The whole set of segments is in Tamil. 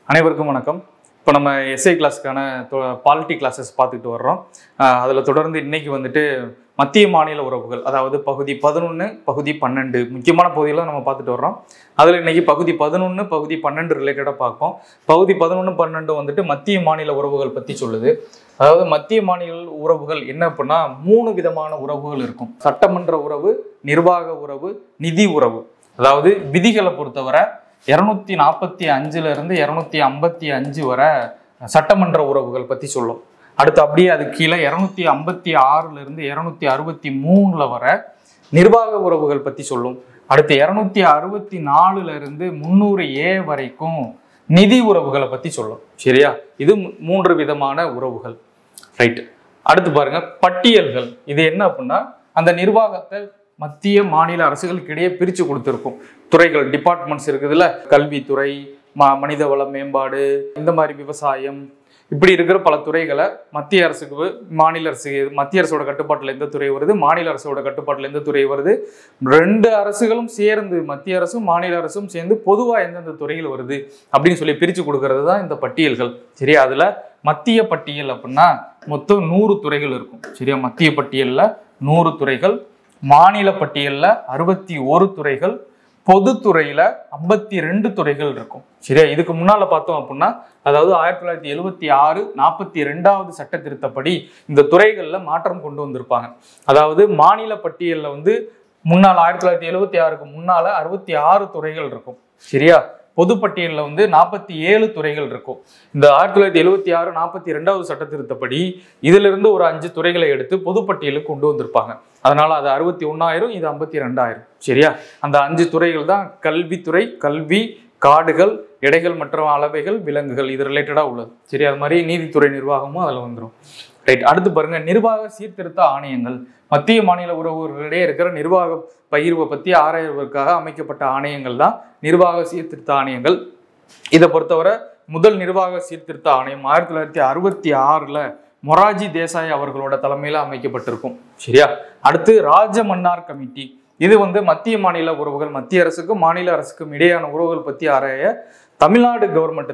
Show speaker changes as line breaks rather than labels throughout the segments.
அனைவருக்கும் வணக்கம். இப்போ நம்ம எஸ்ஐ கிளாஸ்க்கான பாலிட்டி கிளாஸஸ் பார்த்துக்கிட்டு வர்றோம். அதில் தொடர்ந்து இன்னைக்கு வந்துட்டு மத்திய மாநில உறவுகள், அதாவது பகுதி 11, பகுதி 12 முக்கியமான பகுதிகளை நம்ம பார்த்துட்டு வர்றோம். அதில் இன்னைக்கு பகுதி 11, பகுதி 12 ரிலேட்டடாக பார்ப்போம். பகுதி 11, 12 வந்துட்டு மத்திய மாநில உறவுகள் பற்றி சொல்லுது. அதாவது மத்திய மாநில உறவுகள் என்ன அப்படின்னா 3 விதமான உறவுகள் இருக்கும். சட்டமன்ற உறவு, நிர்வாக உறவு, நிதி உறவு. அதாவது விதிகளை பொறுத்தவரை 245 இருந்து 255 வரை சட்டமன்ற உறவுகள் பற்றி சொல்லும். அடுத்து அப்படியே அது கீழே 256 இருந்து 263 வரை நிர்வாக உறவுகள் பற்றி சொல்லும். அடுத்து 264 இருந்து 300A வரைக்கும் நிதி உறவுகளை பற்றி சொல்லும். சரியா? இது 3 விதமான உறவுகள். ரைட். அடுத்து பாருங்க பட்டியல்கள். இது என்ன அப்படின்னா அந்த நிர்வாகத்தை மத்திய மாநில அரசுகளுக்கு இடையே பிரித்து கொடுத்துருக்கும். துறைகள், டிபார்ட்மெண்ட்ஸ் இருக்குதுல்ல, கல்வித்துறை, மனித வள மேம்பாடு, இந்த மாதிரி விவசாயம், இப்படி இருக்கிற பல துறைகளை மத்திய அரசுக்கு, மாநில அரசுக்கு, மத்திய அரசோட கட்டுப்பாட்டில் எந்த துறை வருது, மாநில அரசோட கட்டுப்பாட்டில் எந்த துறை வருது, 2 அரசுகளும் சேர்ந்து, மத்திய அரசும் மாநில அரசும் சேர்ந்து பொதுவாக எந்தெந்த துறைகள் வருது அப்படின்னு சொல்லி பிரித்து கொடுக்கறது தான் இந்த பட்டியல்கள். சரியா? அதில் மத்திய பட்டியல் அப்படின்னா மொத்தம் 100 துறைகள் இருக்கும். சரியா? மத்திய பட்டியலில் 100 துறைகள், மாநில பட்டியலில் 61 துறைகள், பொதுத்துறையில 52 துறைகள் இருக்கும். சரியா? இதுக்கு முன்னால பார்த்தோம் அப்படின்னா, அதாவது 1976 42வது சட்ட திருத்தப்படி இந்த துறைகள்ல மாற்றம் கொண்டு வந்திருப்பாங்க. அதாவது மாநில பட்டியல்ல முன்னால 1976க்கு முன்னால 66 துறைகள் இருக்கும். சரியா? பொதுப்பட்டியலில் 47 துறைகள் இருக்கும். இந்த 1976 42வது சட்ட திருத்தப்படி இதுல இருந்து ஒரு 5 துறைகளை எடுத்து பொதுப்பட்டியலுக்கு கொண்டு வந்திருப்பாங்க. அதனால அது 61,000, இது 52,000. சரியா? அந்த 5 துறைகள் தான் கல்வித்துறை, கல்வி, காடுகள், எடைகள் மற்றும் அளவைகள், விலங்குகள், இது ரிலேட்டடா உள்ளது. சரி, அது மாதிரி நீதித்துறை நிர்வாகமும் அதில் வந்துடும். ரைட். அடுத்து பாருங்க நிர்வாக சீர்திருத்த ஆணையங்கள். மத்திய மாநில உறவுகளிடையே இருக்கிற நிர்வாக பகிர்வை பற்றி ஆராய்வதற்காக அமைக்கப்பட்ட ஆணையங்கள் தான் நிர்வாக சீர்திருத்த ஆணையங்கள். இதை பொறுத்தவரை முதல் நிர்வாக சீர்திருத்த ஆணையம் 1966 மொராஜி தேசாய் அவர்களோட தலைமையில அமைக்கப்பட்டிருக்கும். சரியா? அடுத்து ராஜமன்னார் கமிட்டி. இது மத்திய மாநில உறவுகள், மத்திய அரசுக்கும் மாநில அரசுக்கும் இடையான உறவுகள் பற்றி ஆராய தமிழ்நாடு கவர்மெண்ட்,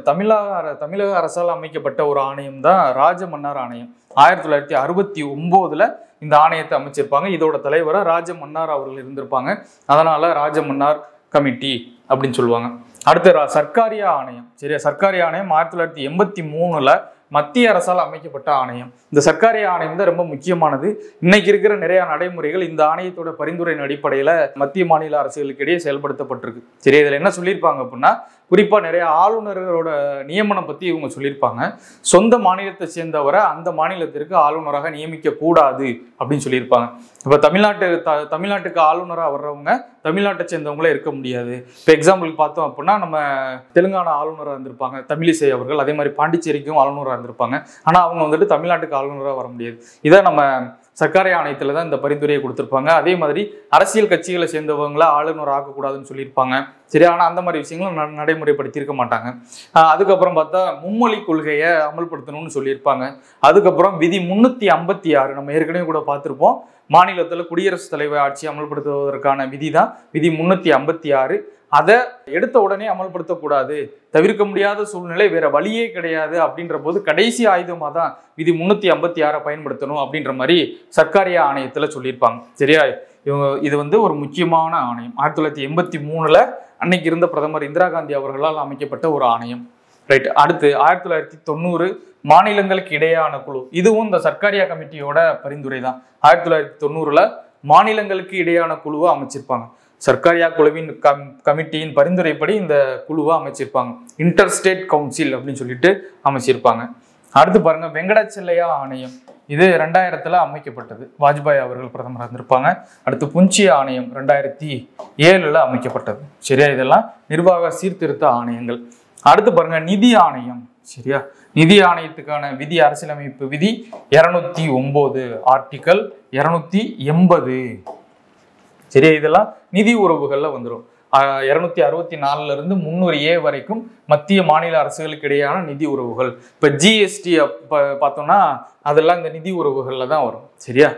தமிழக அரசால் அமைக்கப்பட்ட ஒரு ஆணையம் தான் ராஜமன்னார் ஆணையம். 1969 இந்த ஆணையத்தை அமைச்சிருப்பாங்க. இதோட தலைவராக ராஜமன்னார் அவர்கள் இருந்திருப்பாங்க. அதனால ராஜமன்னார் கமிட்டி அப்படின்னு சொல்லுவாங்க. அடுத்து சர்க்காரியா ஆணையம். சரியா? சர்க்காரியா ஆணையம் 1983 மத்திய அரசால் அமைக்கப்பட்ட ஆணையம். இந்த சர்க்காரியா ஆணையம் தான் ரொம்ப முக்கியமானது. இன்னைக்கு இருக்கிற நிறைய நடைமுறைகள் இந்த ஆணையத்தோட பரிந்துரையின் அடிப்படையில மத்திய மாநில அரசுகளுக்கு இடையே செயல்படுத்தப்பட்டிருக்கு. சரி, இதுல என்ன சொல்லியிருப்பாங்க அப்படின்னா, குறிப்பா நிறைய ஆளுநர்களோட நியமனம் பத்தி இவங்க சொல்லியிருப்பாங்க. சொந்த மாநிலத்தை சேர்ந்தவரை அந்த மாநிலத்திற்கு ஆளுநராக நியமிக்க கூடாது அப்படின்னு சொல்லியிருப்பாங்க. இப்ப தமிழ்நாட்டுக்கு ஆளுநராக வர்றவங்க தமிழ்நாட்டை சேர்ந்தவங்களே இருக்க முடியாது. இப்போ எக்ஸாம்பிளுக்கு பார்த்தோம் அப்படின்னா, நம்ம தெலுங்கானா ஆளுநராக இருந்திருப்பாங்க தமிழிசை அவர்கள். அதே மாதிரி பாண்டிச்சேரிக்கும் ஆளுநராக இருந்திருப்பாங்க. ஆனா அவங்க தமிழ்நாட்டுக்கு ஆளுநராக வர முடியாது. இதை நம்ம சர்க்காரியா ஆணையத்துல தான் இந்த பரிந்துரையை கொடுத்திருப்பாங்க. அதே மாதிரி அரசியல் கட்சிகளை சேர்ந்தவங்கள ஆளுநர் ஆக்கக்கூடாதுன்னு சொல்லியிருப்பாங்க. சரி, ஆனா அந்த மாதிரி விஷயங்களும் நடைமுறைப்படுத்தியிருக்க மாட்டாங்க. அதுக்கப்புறம் பார்த்தா மும்மொழி கொள்கையை அமல்படுத்தணும்னு சொல்லியிருப்பாங்க. அதுக்கப்புறம் விதி 356 நம்ம ஏற்கனவே கூட பார்த்திருப்போம். மாநிலத்தில் குடியரசுத் தலைவர் ஆட்சி அமல்படுத்துவதற்கான விதி தான் விதி 356. அதை எடுத்த உடனே அமல்படுத்தக்கூடாது, தவிர்க்க முடியாத சூழ்நிலை, வேற வழியே கிடையாது அப்படின்ற போது கடைசி ஆயுதமாக தான் விதி 356 பயன்படுத்தணும் அப்படின்ற மாதிரி சர்க்காரியா ஆணையத்துல சொல்லியிருப்பாங்க. சரியா? இது ஒரு முக்கியமான ஆணையம். 1983 அன்னைக்கு இருந்த பிரதமர் இந்திரா காந்தி அவர்களால் அமைக்கப்பட்ட ஒரு ஆணையம். ரைட். அடுத்து 1990 மாநிலங்களுக்கு இடையான குழு. இதுவும் இந்த சர்க்காரியா கமிட்டியோட பரிந்துரை தான். 1990 மாநிலங்களுக்கு இடையான குழுவை அமைச்சிருப்பாங்க. சர்க்காரியா குழுவின் கமிட்டியின் பரிந்துரைப்படி இந்த குழுவை அமைச்சிருப்பாங்க. இன்டர் ஸ்டேட் கவுன்சில் அப்படின்னு சொல்லிட்டு அமைச்சிருப்பாங்க. அடுத்து பாருங்க வெங்கடாச்சலையா ஆணையம். இது 2000 அமைக்கப்பட்டது. வாஜ்பாய் அவர்கள் பிரதமராக இருந்திருப்பாங்க. அடுத்து புஞ்சி ஆணையம் 2007 அமைக்கப்பட்டது. சரியா? இதெல்லாம் நிர்வாக சீர்திருத்த ஆணையங்கள். அடுத்து பாருங்க நிதி ஆணையம். சரியா? நிதி ஆணையத்துக்கான விதி அரசியலமைப்பு விதி 209 ஆர்டிக்கல் 280. சரியா? இதெல்லாம் நிதி உறவுகள்ல வந்துடும். 264 இருந்து 300A வரைக்கும் மத்திய மாநில அரசுகளுக்கு இடையான நிதி உறவுகள். இப்ப ஜிஎஸ்டி பார்த்தோம்னா அதெல்லாம் இந்த நிதி உறவுகள்ல தான் வரும். சரியா?